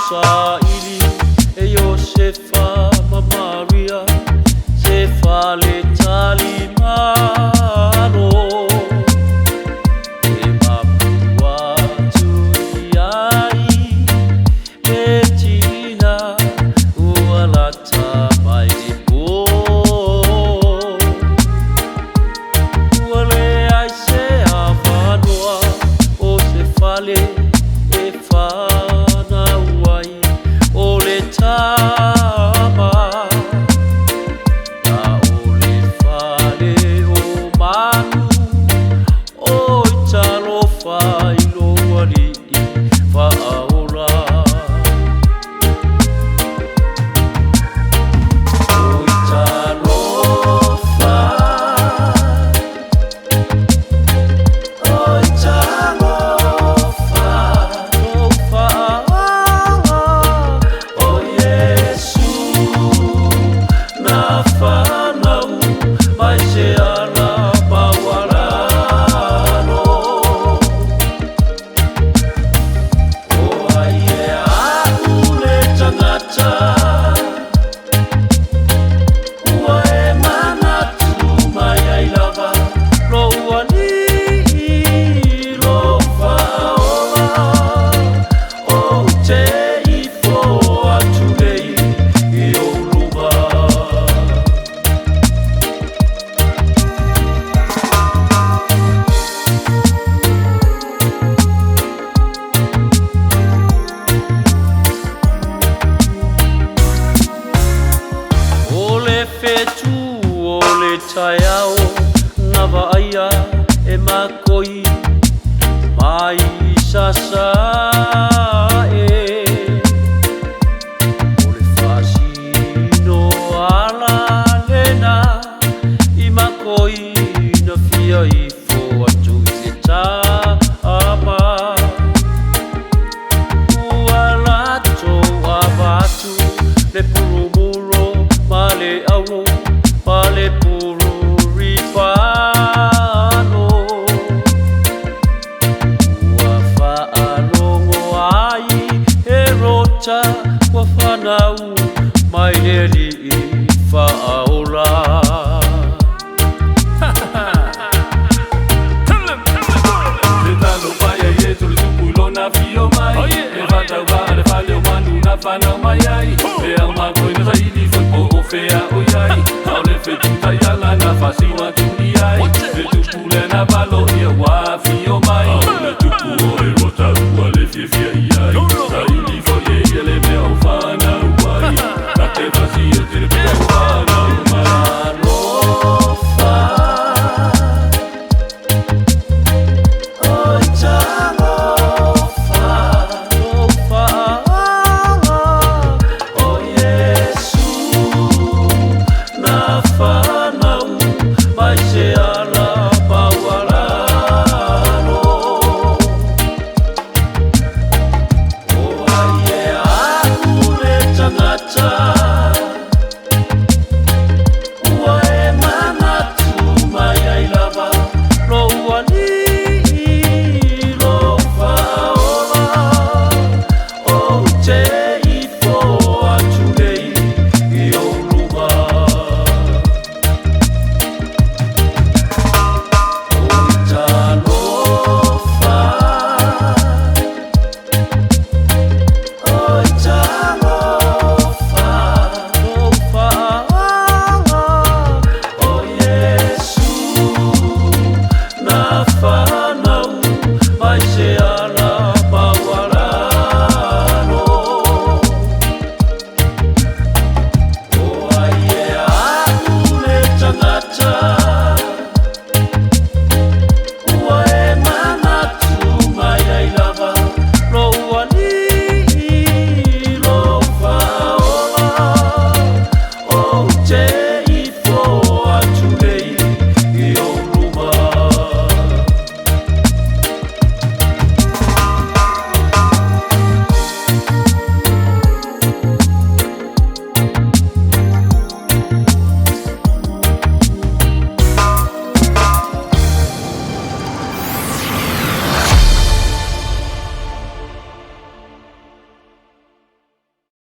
Saili e Yosefa ma Maria se fa le talimano e mapua tuiai e tina ualata mai di po uale ai se avanoa o se fale e fa tama na ole fale o manu o italo failo wali fa aula o italo fa o italo fetu ole tayao na vaia e makoi mai sasa e ole fasino ala lena I makoi na fia I fo atu I te ama uala to abatu le purumuro male awo pale puru ripano wa fa'alongo ai e rota wa fanau mai neri fa'aula Fana mai ai e au magoi na saili foi po fea o ai au le fetu tai ala na fasima tu ai e tu pule na valo e wa fio